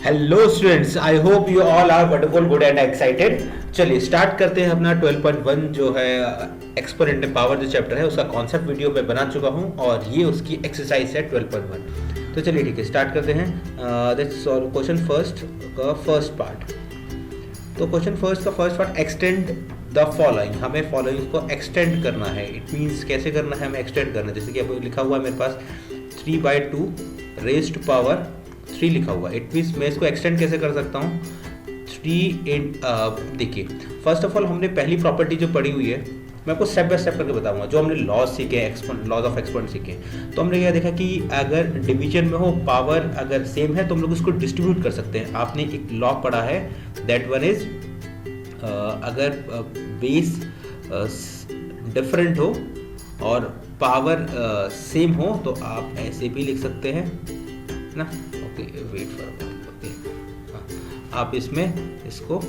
Hello students, I hope you all are wonderful, good and excited. चलिए start करते हैं अपना 12.1 जो है एक्सपोनेंट पावर जो चैप्टर है उसका कॉन्सेप्ट वीडियो मैं बना चुका हूं और ये उसकी एक्सरसाइज है 12.1। तो चलिए ठीक है, स्टार्ट करते हैं। दैट्स क्वेश्चन फर्स्ट का फर्स्ट पार्ट। तो क्वेश्चन फर्स्ट का first part, extend the following. हमें फॉलोइंग को एक्सटेंड करना है। इट मीन्स कैसे करना है, हमें एक्सटेंड करना है। जैसे कि अब लिखा हुआ है मेरे पास 3/2 रेज़्ड टू पावर 3 लिखा हुआ है। इट मीन्स मैं इसको एक्सटेंड कैसे कर सकता हूँ, 3 इन देखिए, फर्स्ट ऑफ ऑल हमने पहली प्रॉपर्टी जो पढ़ी हुई है मैं आपको स्टेप बाय स्टेप करके बताऊंगा। जो हमने लॉज सीखे हैं, लॉज ऑफ एक्सपोनेंट सीखे हैं, तो हमने क्या देखा कि अगर डिवीजन में हो पावर अगर सेम है तो हम लोग उसको डिस्ट्रीब्यूट कर सकते हैं। आपने एक लॉ पढ़ा है, दैट वन इज अगर बेस डिफरेंट हो और पावर सेम हो तो आप ऐसे भी लिख सकते हैं ना। ओके, वेट फॉर, ओके, आप इसमें इसको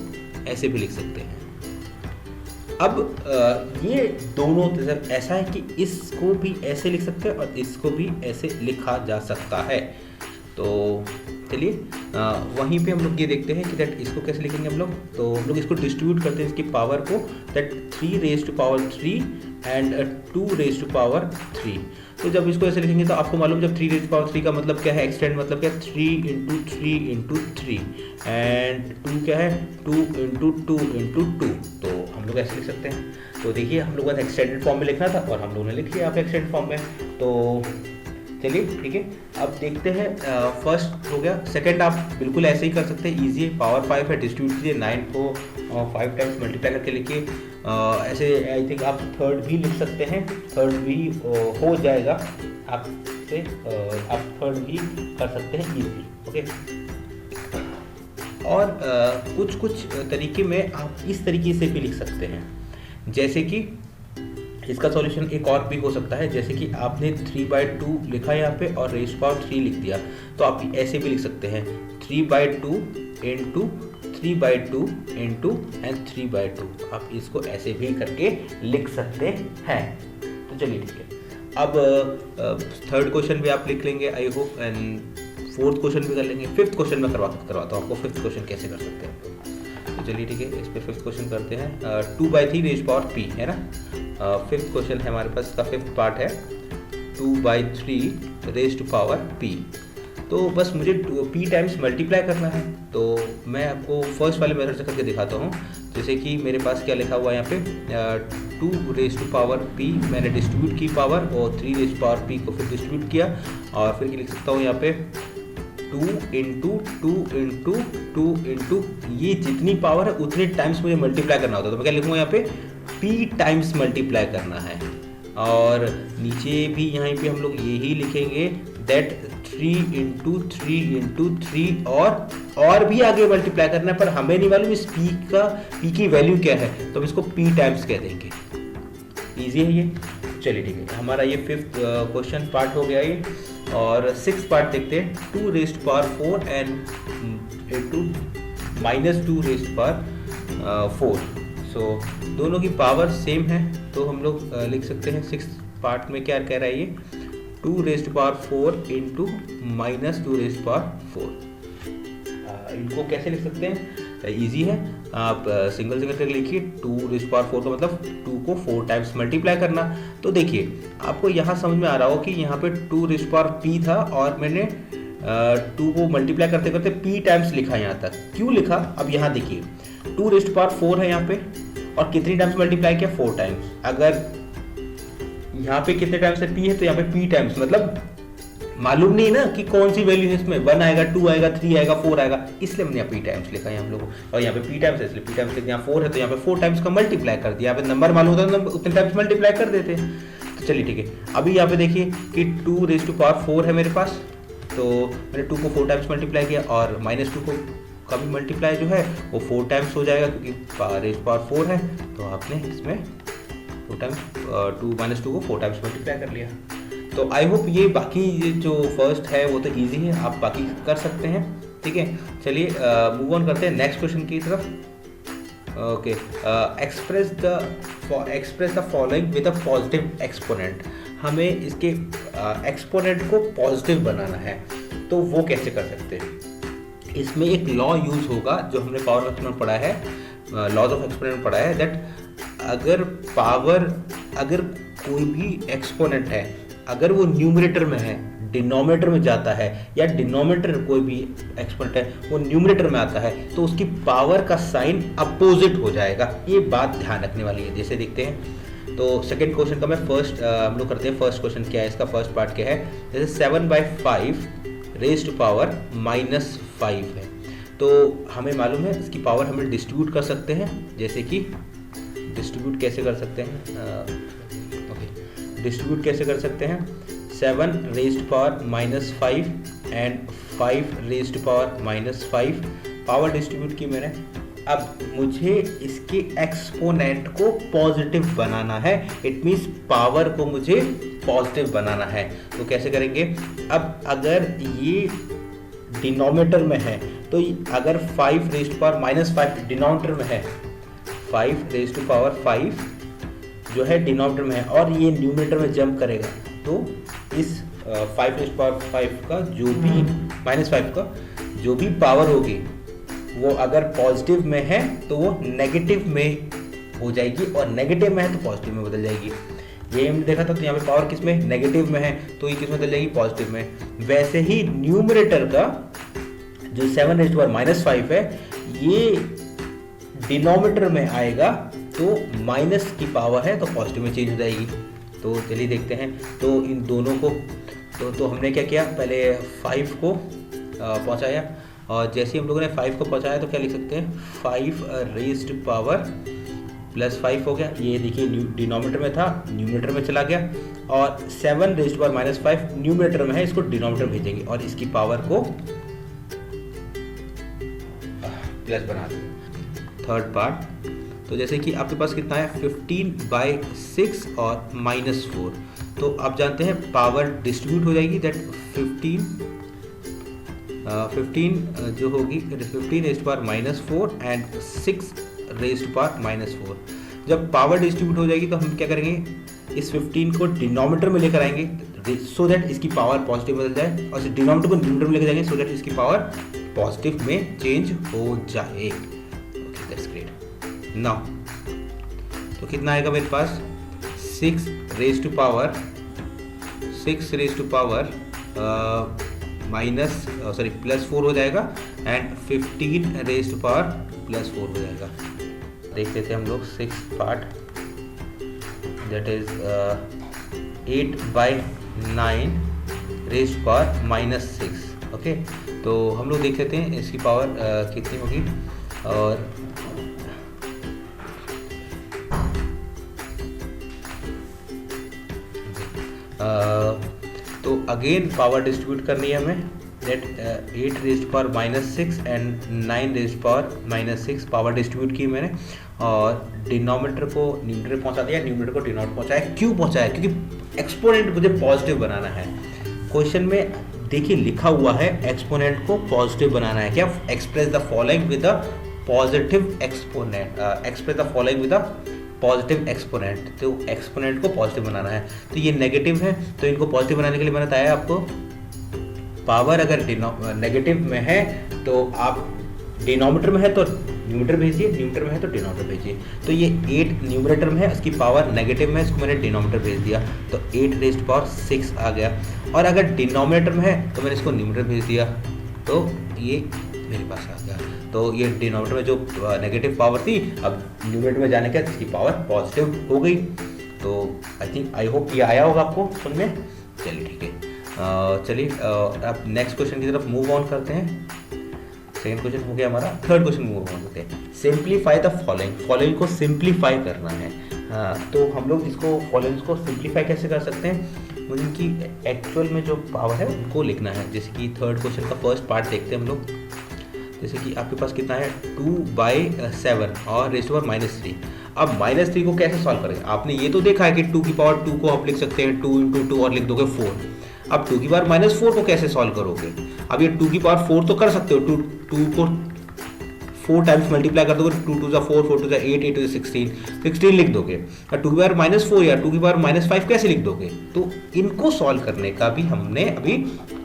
ऐसे भी लिख सकते हैं। अब ये दोनों तरफ ऐसा है कि इसको भी ऐसे लिख सकते हैं और इसको भी ऐसे लिखा जा सकता है। तो चलिए वहीं पे हम लोग ये देखते हैं कि दैट इसको कैसे लिखेंगे हम लोग। तो हम लोग इसको डिस्ट्रीब्यूट करते हैं इसकी पावर को, that 3 raised to power 3 and 2 raised to power 3। तो जब इसको ऐसे लिखेंगे तो आपको मालूम, जब 3 रेज़्ड टू पावर 3 का मतलब क्या है, एक्सटेंड मतलब क्या है, 3 इंटू 3 इंटू 3 एंड 2 क्या है, 2 इंटू 2 इंटू 2। तो हम लोग ऐसे लिख सकते हैं। तो देखिए हम लोग एक्सटेंडेड फॉर्म में लिखना था और हम लोगों ने लिख लिया आप एक्सटेंडेड फॉर्म में। तो चलिए ठीक है, अब देखते हैं। फर्स्ट हो गया। सेकंड आप बिल्कुल ऐसे ही कर सकते हैं, इजी है। पावर 5 है, डिस्ट्रीब्यूट कीजिए, 9 को 5 टाइम्स मल्टीप्लाई करके लिखिए। ऐसे आई थिंक आप थर्ड भी लिख सकते हैं, थर्ड भी हो जाएगा आपसे। आप थर्ड भी कर सकते हैं इजी, ओके। और कुछ कुछ तरीके में आप इस तरीके से भी लिख सकते हैं, जैसे कि इसका सॉल्यूशन एक और भी हो सकता है। जैसे कि आपने 3/2 लिखा है यहाँ पे और रेज़्ड पावर 3 लिख दिया, तो आप ऐसे भी लिख सकते हैं 3/2 इंटू 3/2 इंटू एंड 3/2। आप इसको ऐसे भी करके लिख सकते हैं। तो चलिए ठीक है, अब थर्ड क्वेश्चन भी आप लिख लेंगे I hope, and fourth question भी कर लेंगे। फिफ्थ क्वेश्चन में करवाता हूँ आपको फिफ्थ क्वेश्चन कैसे कर सकते हैं। तो चलिए ठीक है, इस पर फिफ्थ क्वेश्चन करते हैं। 2/3 रेज़्ड पावर p है ना। फिफ्थ क्वेश्चन है हमारे पास, इसका फिफ्थ पार्ट है 2/3 रेज़्ड टू पावर p। तो बस मुझे p टाइम्स मल्टीप्लाई करना है। तो मैं आपको फर्स्ट वाले मेथड से करके दिखाता हूँ। जैसे कि मेरे पास क्या लिखा हुआ है यहाँ पे, 2 रेज़्ड टू पावर p मैंने डिस्ट्रीब्यूट की पावर, और 3 रेज़्ड टू पावर p को फिर डिस्ट्रीब्यूट किया, और फिर लिख सकता हूँ यहाँ पे 2 इंटू 2 इंटू 2 इंटू, ये जितनी पावर है उतने टाइम्स मुझे मल्टीप्लाई करना होता है। तो मैं क्या लिखूँगा यहाँ पे, p टाइम्स मल्टीप्लाई करना है। और नीचे भी यहाँ पे हम लोग यही लिखेंगे, दैट 3 इंटू 3 इंटू 3, और भी आगे मल्टीप्लाई करना है, पर हमें नहीं मालूम इस p की वैल्यू क्या है, तो हम इसको p टाइम्स कह देंगे। ईजी है ये। चलिए ठीक है, हमारा ये फिफ्थ क्वेश्चन पार्ट हो गया ये। और सिक्स पार्ट देखते हैं, 2 raised to power 4 and into -2 raised to power 4। So दोनों की पावर सेम है, तो हम लोग लिख सकते हैं सिक्स पार्ट में क्या कह रहा है ये, 2 raised to power 4 into -2 raised to power 4। इनको कैसे लिख सकते हैं, इजी है। आप सिंगल करके लिखिए। 2 रेज़्ड टू पावर 4 का मतलब 2 को 4 टाइम्स मल्टीप्लाई करना। तो देखिए आपको यहाँ समझ में आ रहा हो कि यहाँ पे 2 रेज़्ड टू पावर p था और मैंने 2 को मल्टीप्लाई करते करते p टाइम्स लिखा यहाँ तक। क्यों लिखा, अब यहाँ देखिए 2 रेज़्ड टू पावर 4 है यहाँ पे, और कितनी टाइम्स मल्टीप्लाई किया, 4 टाइम्स। अगर यहाँ पे कितने टाइम्स है p है, तो यहाँ पे p टाइम्स, मतलब मालूम नहीं ना कि कौन सी वैल्यू है इसमें, 1 आएगा, 2 आएगा, 3 आएगा, 4 आएगा, इसलिए हमने यहाँ p टाइम्स लिखा है हम लोगों को। और यहाँ पे p टाइम्स है इसलिए p टाइम्स लिख, यहाँ 4 है तो यहाँ पे 4 टाइम्स का मल्टीप्लाई कर दिया। यहाँ पे नंबर मालूम होता है तो उतने टाइम्स मल्टीप्लाई कर देते हैं। तो चलिए ठीक है, अभी यहाँ पे देखिए कि 2 रेज़्ड टू पावर 4 है मेरे पास, तो मैंने 2 को 4 टाइम्स मल्टीप्लाई किया, और -2 को का भी मल्टीप्लाई जो है वो 4 टाइम्स हो जाएगा, क्योंकि रेज़्ड टू पावर 4 है। तो आपने इसमें 4 टाइम्स 2 को 4 टाइम्स मल्टीप्लाई कर लिया। तो आई होप ये बाकी ये जो फर्स्ट है वो तो इजी है, आप बाकी कर सकते हैं। ठीक है, चलिए मूव ऑन करते हैं नेक्स्ट क्वेश्चन की तरफ। Okay, express the following with a positive exponent. हमें इसके एक्सपोनेंट को पॉजिटिव बनाना है, तो वो कैसे कर सकते हैं। इसमें एक लॉ यूज होगा जो हमने पावर ऑफ एक्सपोनेंट पढ़ा है, लॉज ऑफ एक्सपोनेंट पढ़ा है, दैट अगर कोई भी एक्सपोनेंट है, अगर वो न्यूमरेटर में है, डिनोमिनेटर में जाता है, या डिनोमिनेटर कोई भी एक्सपोनेंट है वो न्यूमरेटर में आता है, तो उसकी पावर का साइन अपोजिट हो जाएगा। ये बात ध्यान रखने वाली है। जैसे देखते हैं, तो सेकंड क्वेश्चन का मैं हम लोग करते हैं। फर्स्ट क्वेश्चन क्या है, इसका फर्स्ट पार्ट क्या है। जैसे 7/5 रेज़ टू पावर -5 है, तो हमें मालूम है इसकी पावर हमें डिस्ट्रीब्यूट कर सकते हैं। जैसे कि डिस्ट्रीब्यूट कैसे कर सकते हैं, डिस्ट्रीब्यूट कैसे कर सकते हैं, 7 raise to power -5 and 5 raise to power -5 power distribute की मैंने। अब मुझे इसके एक्सपोनेंट को पॉजिटिव बनाना है, इट मीन्स पावर को मुझे पॉजिटिव बनाना है। तो कैसे करेंगे, अब अगर ये डिनोमिनेटर में है तो अगर 5 रेज़ टू पावर -5 डिनोमिनेटर में है, 5 रेज़ टू पावर 5 जो है डिनोमिनेटर में है और ये न्यूमरेटर में जंप करेगा, तो इस 5 रेज़ टू पावर 5 का जो भी -5 का जो भी पावर होगी वो अगर पॉजिटिव में है तो वो नेगेटिव में हो जाएगी, और नेगेटिव में है तो पॉजिटिव में बदल जाएगी। ये हमने देखा था, तो यहाँ पे पावर किस में, नेगेटिव में है, तो ये किस में बदल जाएगी, पॉजिटिव में। वैसे ही न्यूमरेटर का जो 7 रेज़ टू पावर -5 है, ये डिनोमिनेटर में आएगा तो माइनस की पावर है तो पॉजिटिव में चेंज हो जाएगी। तो चलिए देखते हैं। तो इन दोनों को तो हमने क्या किया, पहले 5 को पहुंचाया, और जैसे ही हम लोगों ने 5 को पहुंचाया तो क्या लिख सकते हैं, 5 रेज़ टू पावर +5 हो गया। ये देखिए डिनोमिनेटर में था, न्यूमरेटर में चला गया, और 7 रेज़ टू पावर -5 न्यूमरेटर में है, इसको डिनोमिनेटर भेजेंगे और इसकी पावर को प्लस बना देंगे। थर्ड पार्ट, तो जैसे कि आपके पास कितना है, 15/6 और -4, तो आप जानते हैं पावर डिस्ट्रीब्यूट हो जाएगी, दैट 15 जो होगी 15 raise to power -4 and 6 raise to power -4। जब पावर डिस्ट्रीब्यूट हो जाएगी तो हम क्या करेंगे, इस 15 को डिनोमिनेटर में लेकर आएंगे सो दैट इसकी पावर पॉजिटिव बदल जाए, और इस डिनोमिनेटर को न्यूमरेटर में लेकर जाएंगे सो दैट इसकी पावर पॉजिटिव में चेंज हो जाए। Okay, that's great. नाउ तो कितना आएगा मेरे पास, 6 रेज़ टू पावर +4 हो जाएगा एंड 15 रेज़ टू पावर +4 हो जाएगा। देख लेते हैं हम लोग 6 part, that is 8/9 raise to power -6। Okay, तो हम लोग देख लेते हैं इसकी पावर कितनी होगी। और तो अगेन पावर डिस्ट्रीब्यूट करनी है हमें, that 8 raise to power -6 and 9 raise to power -6 power distribute की मैंने, और डिनोमिनेटर को न्यूमरेटर पहुंचा दिया, न्यूमरेटर को डिनोमिनेटर पहुंचाया। क्यों पहुंचाया, क्योंकि एक्सपोनेंट मुझे पॉजिटिव बनाना है। क्वेश्चन में देखिए लिखा हुआ है एक्सपोनेंट को पॉजिटिव बनाना है। क्या, express the following with a positive exponent, express the following with a positive exponent, तो एक्सपोनेंट को पॉजिटिव बनाना है। तो ये नेगेटिव है, तो इनको पॉजिटिव बनाने के लिए मैंने बताया आपको, पावर अगर नेगेटिव में है तो आप डिनोमिनेटर में है तो न्यूमरेटर भेजिए, न्यूमरेटर में है तो डिनोमिनेटर भेजिए। तो ये 8 न्यूमरेटर में है, उसकी पावर नेगेटिव में है, इसको मैंने डिनोमिनेटर भेज दिया, तो 8 रेज़ टू पावर 6 आ गया। और अगर डिनोमिनेटर में है तो मैंने इसको न्यूमरेटर भेज दिया, तो ये मेरे पास आ गया। तो ये डिनोमिनेटर में जो नेगेटिव पावर थी, अब न्यूमरेटर में जाने के बाद इसकी पावर पॉजिटिव हो गई। तो आई होप ये आया होगा आपको समझ में। चलिए ठीक है, चलिए अब नेक्स्ट क्वेश्चन की तरफ मूव ऑन करते हैं। सेकंड क्वेश्चन हो गया हमारा, थर्ड क्वेश्चन मूव ऑन करते हैं। सिंप्लीफाई द फॉलोइंग को सिंप्लीफाई करना है। तो हम लोग इसको फॉलोइंग को सिंप्लीफाई कैसे कर सकते हैं, उनकी एक्चुअल में जो पावर है उनको लिखना है। जैसे कि थर्ड क्वेश्चन का फर्स्ट पार्ट देखते हैं हम लोग। जैसे कि आपके पास कितना है, 2/7 और रेज़ टू पावर -3। अब -3 को कैसे सॉल्व करेंगे, आपने ये तो देखा है कि 2 की पावर 2 को आप लिख सकते हैं 2 × 2 और लिख दोगे 4। अब 2 की पावर -4 को कैसे सॉल्व करोगे, अब ये 2 की पावर 4 तो कर सकते हो, 2 को 4 टाइम्स मल्टीप्लाई कर दोगे, 2 टू ज़ा 4, 4 टू ज़ा 8, 8 टू ज़ा 16, 16 लिख दोगे। और 2 की पावर -4 या 2 की पावर -5 कैसे लिख दोगे? तो इनको सॉल्व करने का भी हमने अभी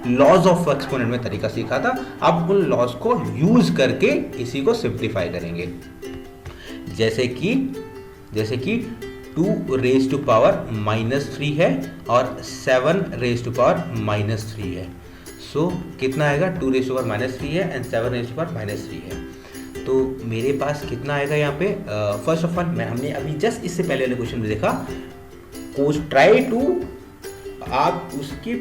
लॉज ऑफ एक्सपोनेंट में तरीका सीखा था। अब उन लॉज को यूज करके इसी को सिंप्लीफाई करेंगे। जैसे कि 2 रेज टू पावर -3 है और 7 रेज टू पावर -3 है। सो कितना आएगा? 2 रेज टू पावर -3 है एंड 7 रेज टू पावर -3 है। तो मेरे पास कितना आएगा यहाँ पे? फर्स्ट ऑफ ऑल हमने अभी जस्ट इससे पहले वाले क्वेश्चन में देखा, ट्राई टू आप उसकी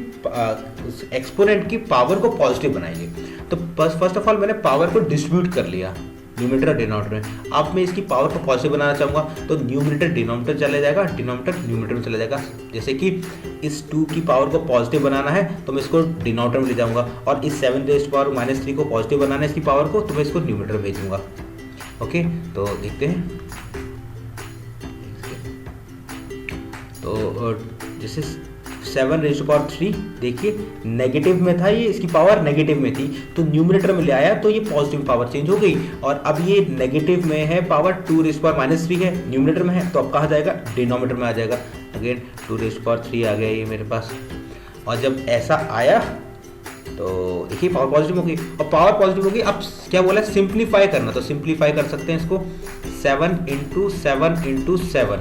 उस एक्सपोनेंट की पावर को पॉजिटिव बनाइए। तो फर्स्ट ऑफ ऑल मैंने पावर को डिस्ट्रीब्यूट कर लिया न्यूमरेटर और डिनोमिनेटर में। अब मैं इसकी पावर को पॉजिटिव बनाना चाहूँगा तो न्यूमरेटर डिनोमिनेटर चला जाएगा, डिनोमिनेटर न्यूमरेटर में चला जाएगा। जैसे कि इस 2 की पावर को पॉजिटिव बनाना है तो मैं इसको डिनोमिनेटर में ले जाऊँगा, और इस 7 रेज़ टू पावर -3 को पॉजिटिव बनाना है इसकी पावर को, तो मैं इसको न्यूमरेटर में भेजूँगा। ओके, तो देखते हैं। तो जैसे 7 रेज़ टू पावर 3 देखिए नेगेटिव में था, ये इसकी पावर नेगेटिव में थी, तो न्यूमरेटर में ले आया तो ये पॉजिटिव पावर चेंज हो गई। और अब ये नेगेटिव में है पावर, 2 रेज़ टू पावर -3 है, न्यूमरेटर में है, तो अब कहाँ जाएगा? डिनोमिनेटर में आ जाएगा। अगेन 2 रेज़ टू पावर 3 आ गया ये मेरे पास। और जब ऐसा आया तो देखिए पावर पॉजिटिव हो गई, और पावर पॉजिटिव हो गई। अब क्या बोला? सिंप्लीफाई करना, तो सिंप्लीफाई कर सकते हैं इसको 7 × 7 × 7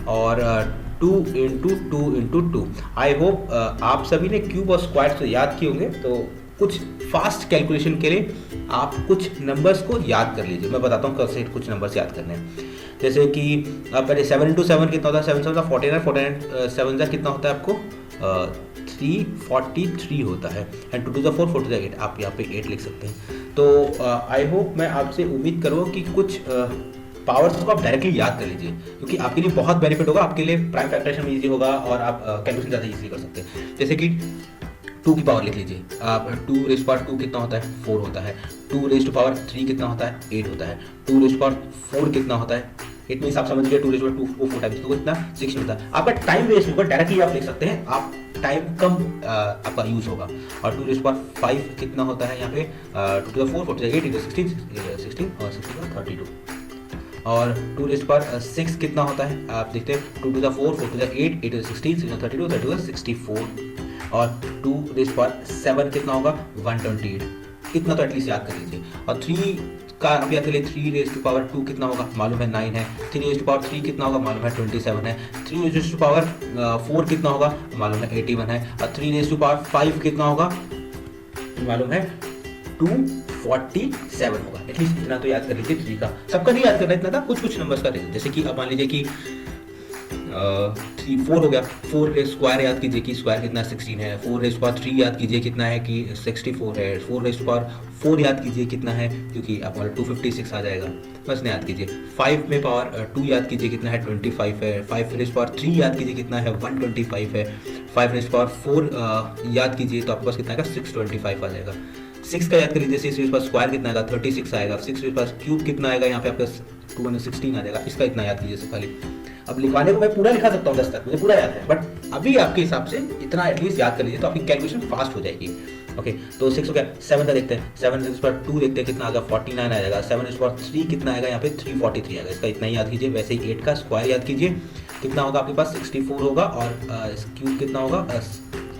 और 2 × 2 × 2। आई होप आप सभी ने क्यूब और स्क्वायर तो याद किए होंगे, तो कुछ फास्ट कैलकुलेशन के लिए आप कुछ नंबर्स को याद कर लीजिए। मैं बताता हूँ कैसे कुछ नंबर्स याद करने हैं। जैसे कि पहले 7 × 7 कितना होता है? 7 7 49, 49 7 कितना होता है आपको? 343 होता है, एंड 2 टू 4, 4 टू 8, आप यहाँ पे 8 लिख सकते हैं। तो आई होप मैं आपसे उम्मीद करूँ कि कुछ पावर्स को आप डायरेक्टली याद कर लीजिए, क्योंकि आपके लिए बहुत बेनिफिट होगा, आपके लिए प्राइम फैक्टराइजेशन में ईजी होगा और आप कैलकुलेशन ज़्यादा ईजी कर सकते हैं। जैसे कि 2 की पावर लिख लीजिए आप, 2 रेज़ टू पावर 2 कितना होता है? 4 होता है। 2 रेज़ टू पावर 3 कितना होता है? 8 होता है। 2 रेज़ टू पावर 4 कितना होता है? इट मीन्स आप समझ गए 2 रेज़ टू पावर 2 को 4 टाइम्स, तो कितना? 16 होता है। आपका टाइम वेस्ट होगा, डायरेक्टली आप लिख सकते हैं, आप टाइम कम आपका यूज होगा। और 2 रेज़ टू पावर 5 कितना होता है यहाँ पे? 2 टू 4, 4 टू 8, 16 और 16 32। और 2 रेज़ टू पावर 6 कितना होता है? आप देखते हैं 2 टू 4, 4 टू 8, 8 16, 6 32, 32 64। और 2 रेज़ टू पावर 7 कितना होगा? 128। इतना तो एटलीस्ट याद कर लीजिए। और 3 का अभी याद कर लिए, 3 रेज़ टू पावर 2 कितना होगा? मालूम है 9 है। 3 रेज़ टू पावर 3 कितना होगा? मालूम है 27 है। 3 रेज़ टू पावर 4 कितना होगा? मालूम है 81 है। और 3 रेज़ टू पावर 5 कितना होगा? मालूम है 247 होगा। एटलीस्ट इतना तो याद कर लीजिए। 3 का सबका नहीं याद करना इतना था, कुछ नंबर्स का दे, जैसे कि अब मान लीजिए कि 4 हो गया, 4 स्क्वायर याद कीजिए कि स्क्वायर कितना 16 है। 4 रेज़ टू पावर 3 याद कीजिए कितना है कि 64 है। 4 रेज़ टू पावर 4 याद कीजिए कितना है, क्योंकि आप 256 आ जाएगा, बस नहीं याद कीजिए। 5 में पावर 2 याद कीजिए कितना है? 25 है। 5 रेज़ टू पावर 3 याद कीजिए कितना है? 125 है। 5 रेज़ टू पावर 4 याद कीजिए तो आपके पास कितना आएगा? 625 आ जाएगा। 6 का याद कर लीजिए, 6 रेज़ टू पावर स्क्वायर कितना आएगा? 36 आएगा। 6 रेज़ टू पावर क्यूब कितना आएगा? यहाँ पे आपका 216 आ जाएगा। इसका इतना याद कीजिए सब खाली। अब लिखवाने को मैं पूरा लिखा सकता हूँ 10 तक, मुझे पूरा याद है, बट अभी आपके हिसाब से इतना एटलीस्ट याद कर लीजिए तो आपकी कैलकुलेशन फास्ट हो जाएगी। ओके, तो 6 हो गया। 7 का देखते हैं, 7 रेज़ टू पावर 2 देखते हैं कितना आएगा? 49 आ जाएगा। 7 रेज़ टू पावर 3 कितना आएगा? यहाँ पे 343 आएगा। इसका इतना ही याद कीजिए। वैसे ही 8 का स्क्वायर याद कीजिए कितना होगा आपके पास? 64 होगा। और क्यूब कितना होगा?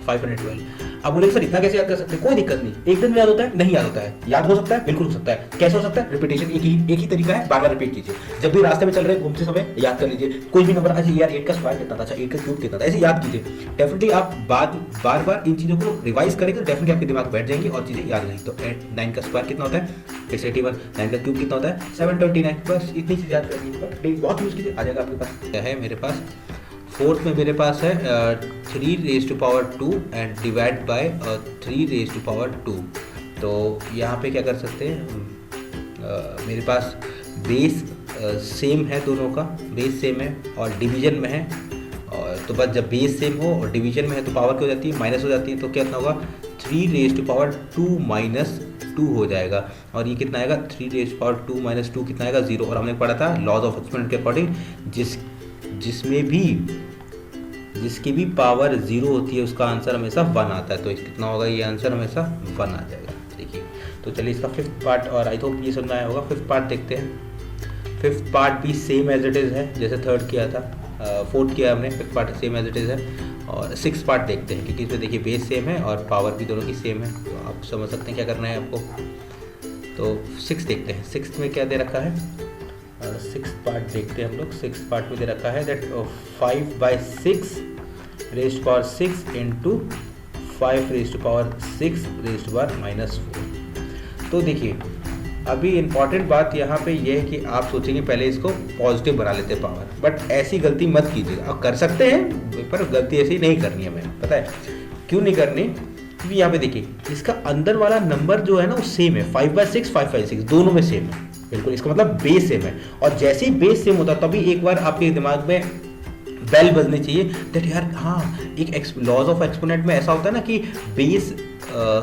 512। अब बोले सर इतना कैसे याद कर सकते हैं? कोई दिक्कत नहीं, एक दिन में याद होता है, नहीं याद होता है, याद हो सकता है, बिल्कुल हो सकता है। कैसे हो सकता है? रिपीटेशन, एक ही तरीका है, बार बार रिपीट कीजिए। जब भी रास्ते में चल रहे हैं, घूमते समय याद कर लीजिए कोई भी नंबर। अच्छा यार 8 का स्क्वायर कितना था? अच्छा 8 का क्यूब कितना था? ऐसे याद कीजिए। डेफिनेटली आप बार बार इन चीज़ों को रिवाइज करेंगे तो डेफिनेटली आपके दिमाग बैठ जाएंगी और चीज़ें याद रहेंगी। तो 9 का स्क्वायर कितना होता है? 81। 9 का क्यूब कितना होता है? 729। बस इतनी चीज़ याद करनी है, बहुत यूज कीजिए, आ जाएगा आपके पास। क्या है मेरे पास? 4th में मेरे पास है 3 raise to power 2 and divide by 3 raise to power 2। तो यहाँ पे क्या कर सकते हैं? मेरे पास बेस सेम है, दोनों का बेस सेम है और डिवीजन में है। और तो बस जब बेस सेम हो और डिवीजन में है तो पावर क्या हो जाती है? माइनस हो जाती है। तो कितना होगा? 3 रेज़ टू पावर 2 माइनस 2 हो जाएगा। और ये कितना आएगा? 3 रेज़ टू पावर 2 माइनस 2 कितना आएगा? 0। और हमने पढ़ा था लॉज ऑफ एक्सपोनेंट के अकॉर्डिंग, जिसकी भी पावर 0 होती है उसका आंसर हमेशा 1 आता है। तो कितना होगा? ये आंसर हमेशा 1 आ जाएगा। देखिए तो चलिए इसका फिफ्थ पार्ट, और आई होप ये समझ आया होगा। फिफ्थ पार्ट देखते हैं। फिफ्थ पार्ट भी सेम एज इट इज़ है जैसे थर्ड किया था, फोर्थ किया हमने, fifth part same as it is है। और सिक्स पार्ट देखते हैं क्योंकि इसमें देखिए बेस सेम है और पावर भी दोनों की सेम है, तो आप समझ सकते हैं क्या करना है आपको। तो सिक्स देखते हैं, सिक्स में क्या दे रखा है, सिक्स पार्ट देखते हैं हम लोग। सिक्स पार्ट में दे रखा है that 5/6 raised power 6 into 5 raised power 6 raised power -4। तो देखिए अभी इम्पॉर्टेंट बात यहाँ पे ये है कि आप सोचेंगे पहले इसको पॉजिटिव बना लेते हैं पावर, बट ऐसी गलती मत कीजिएगा। आप कर सकते हैं पर गलती ऐसी नहीं करनी है, हमें पता है क्यों नहीं करनी, क्योंकि यहाँ पे देखिए इसका अंदर वाला नंबर जो है ना वो सेम है, 5/6 5/6 दोनों में सेम है बिल्कुल। इसका मतलब बेस सेम है, और जैसे ही बेस सेम होता है तभी एक बार आपके दिमाग में बेल बजनी चाहिए दैट यार हाँ, एक लॉज ऑफ एक्सपोनेंट में ऐसा होता है ना कि बेस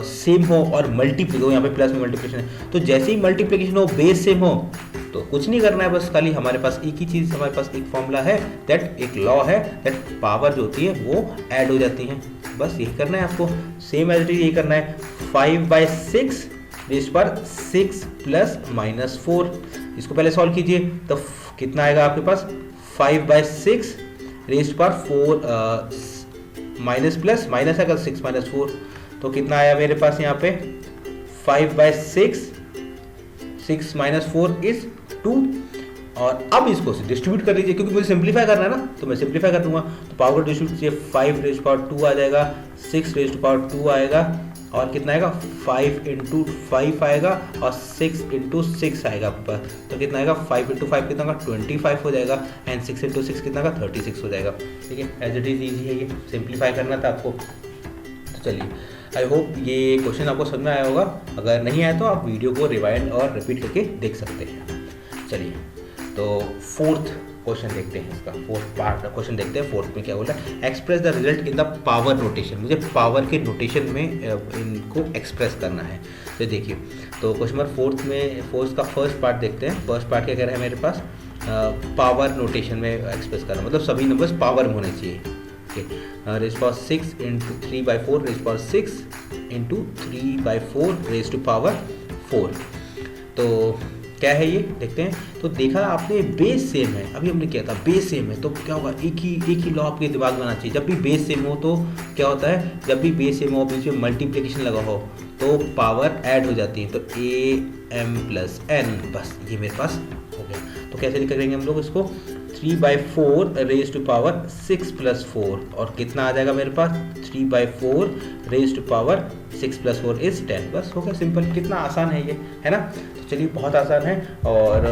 सेम हो और मल्टीप्लिक हो, यहाँ पे प्लस में मल्टीप्लिकेशन है, तो जैसे ही मल्टीप्लिकेशन हो बेस सेम हो तो कुछ नहीं करना है, बस खाली हमारे पास एक ही चीज़, हमारे पास एक फॉर्मूला है दैट, एक लॉ है दैट पावर जो होती है वो ऐड हो जाती है, बस यही करना है आपको। सेम एज इट इज यही करना है, 5/6 रेज़्ड पावर 6 प्लस -4। इसको पहले सॉल्व कीजिए तो कितना आएगा आपके पास, 5/6 raised power 4 minus plus minus आएगा 6 - 4, तो कितना आया मेरे पास यहाँ पे 5/6, 6 - 4 इज 2। और अब इसको डिस्ट्रीब्यूट कर लीजिए क्योंकि मुझे सिंप्लीफाई करना है ना, तो मैं सिंप्लीफाई कर दूंगा, तो पावर डिस्ट्रीब्यूट कीजिए, 5 रेज़्ड पावर 2 आ जाएगा, 6 रेज़्ड पावर 2 आएगा, और कितना आएगा 5 × 5 आएगा, और 6 × 6 आएगा आपके पास, तो कितना आएगा 5 × 5 कितना का 25 हो जाएगा, एंड 6 × 6 कितना का 36 हो जाएगा। ठीक है, एज इट इज़ ईजी है, ये सिंप्लीफाई करना था आपको। तो चलिए आई होप ये क्वेश्चन आपको समझ में आया होगा, अगर नहीं आया तो आप वीडियो को रिवाइंड और रिपीट करके देख सकते हैं। चलिए तो फोर्थ क्वेश्चन देखते हैं, इसका फोर्थ पार्ट क्वेश्चन देखते हैं। फोर्थ में क्या बोला, express the result in the power notation, मुझे पावर के नोटेशन में इनको एक्सप्रेस करना है। तो देखिए तो क्वेश्चन नंबर फोर्थ का फर्स्ट पार्ट देखते हैं। फर्स्ट पार्ट क्या कह रहा है मेरे पास, पावर नोटेशन में एक्सप्रेस करना, मतलब सभी नंबर्स पावर में होने चाहिए। Raised power 6 into 3/4 raised power 6 into 3/4 raised to power 4। तो क्या है ये देखते हैं। तो देखा आपने बेस सेम है, अभी हमने किया था बेस सेम है, तो क्या होगा, एक ही लॉ आपके दिमाग में आना चाहिए। जब भी बेस सेम हो तो क्या होता है, जब भी बेस सेम हो बीच में मल्टीप्लिकेशन लगा हो तो पावर ऐड हो जाती है, तो am + n, बस ये मेरे पास हो गया। तो कैसे लिख करेंगे हम लोग इसको, 3/4 रेज़्ड टू पावर 6 + 4, और कितना आ जाएगा मेरे पास 3/4 रेज़्ड टू पावर 6 + 4 इज 10, बस हो गया सिंपल। कितना आसान है ये, है ना। तो चलिए बहुत आसान है, और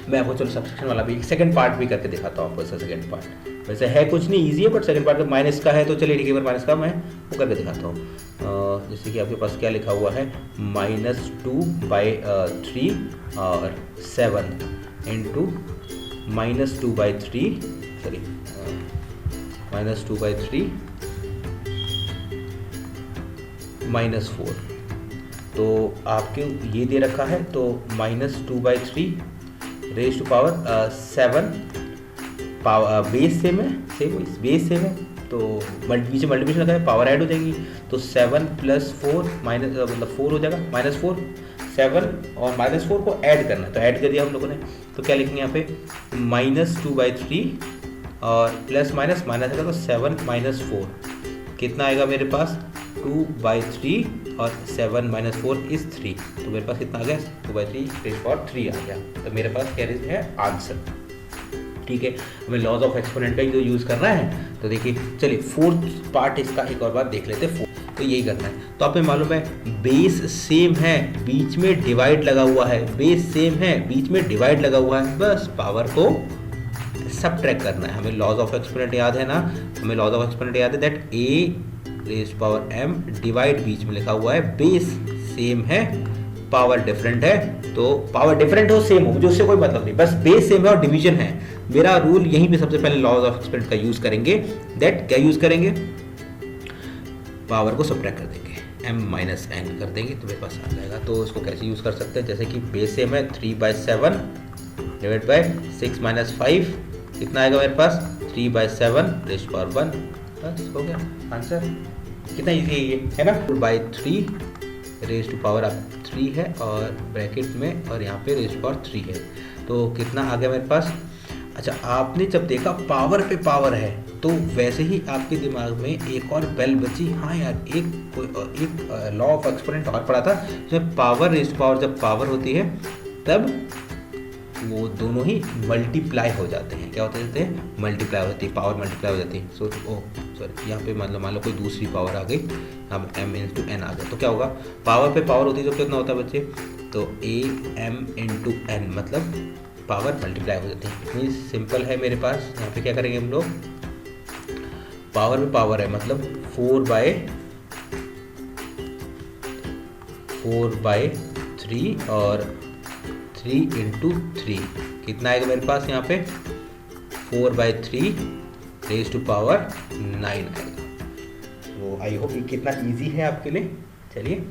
मैं आपको चलो सब्सट्रैक्शन वाला भी सेकंड पार्ट भी करके दिखाता हूँ आपको। इसका सेकंड पार्ट वैसे है कुछ नहीं, ईजी है, बट सेकंड पार्ट माइनस का है, तो चलिए ठीक है, माइनस का मैं वो करके दिखाता हूँ। जैसे कि आपके पास क्या लिखा हुआ है, -2/3 और 7 इंटू -2/3 सॉरी -2/3 -4। तो आपके ये दे रखा है, तो -2/3 raised to power 7, power base same है, बेस सेम है, तो बीच में मल्टीप्लिकेशन लगा है, पावर ऐड हो जाएगी, तो 7 + 4 मतलब 4 हो जाएगा, -4, 7 और -4 को ऐड करना है, तो ऐड कर दिया हम लोगों ने। तो क्या लिखेंगे यहाँ पे, -2/3 और प्लस माइनस माइनस आएगा, तो 7 - 4 कितना आएगा मेरे पास, 2/3 और 7 - 4 इज 3, तो मेरे पास कितना आ गया, 2/3 आ गया। तो मेरे पास क्या है आंसर। ठीक है, हमें लॉज ऑफ एक्सपोनेंट का ही जो यूज़ करना है। तो देखिए चलिए फोर्थ पार्ट इसका एक और बार देख लेते हैं। तो यही करना है, तो आपको मालूम है बेस सेम है, बीच में डिवाइड लगा हुआ है, बेस सेम है, बीच में डिवाइड लगा हुआ है, बस पावर को सबट्रैक्ट करना है। हमें लॉज ऑफ एक्सपोनेंट याद है ना, हमें लॉज ऑफ एक्सपोनेंट याद है दैट a⁻m डिवाइड बीच में लिखा हुआ है, बेस सेम है, पावर डिफरेंट है, तो पावर डिफरेंट हो सेम हो मुझे उससे कोई मतलब नहीं, बस बेस सेम है और डिवीजन है। मेरा रूल यहीं पे सबसे पहले लॉज ऑफ एक्सपोनेंट का यूज करेंगे, दैट क्या यूज करेंगे, पावर को सबट्रैक्ट कर देंगे, m - n कर देंगे, तो मेरे पास आ जाएगा। तो इसको कैसे यूज कर सकते हैं, जैसे कि बेस सेम है, 3/7 डिवाइड बाय 6 - 5 कितना आएगा मेरे पास, 3/7 रेज़्ड पावर 1, बस हो गया आंसर। कितना इजी है ये, है ना। 3 रेज टू पावर अब 3 है और ब्रैकेट में और यहाँ पे रेज टू पावर 3 है। तो कितना आ गया मेरे पास। अच्छा, आपने जब देखा पावर पे पावर है तो वैसे ही आपके दिमाग में एक और बेल बची, हाँ यार एक लॉ ऑफ एक्सपोनेंट और पढ़ा था जिसमें पावर रेज टू पावर जब पावर होती है तब वो दोनों ही मल्टीप्लाई हो जाते हैं। क्या होते हैं? मल्टीप्लाई हो जाती है, पावर मल्टीप्लाई हो जाती है। सॉरी यहाँ पे मान लो कोई दूसरी पावर आ गई, अब m इंटू एन आ गया तो क्या होगा? पावर पे पावर होती है तो कितना होता है बच्चे? तो a m इंटू एन, मतलब पावर मल्टीप्लाई हो जाती है। इतनी सिंपल है मेरे पास। यहाँ पे क्या करेंगे हम लोग? पावर पे पावर है मतलब 4/3 और 3 इंटू 3 कितना आएगा मेरे पास? यहाँ पे 4/3 रेज टू पावर 9 आएगा। तो आई होप ये कितना इजी है आपके लिए। चलिए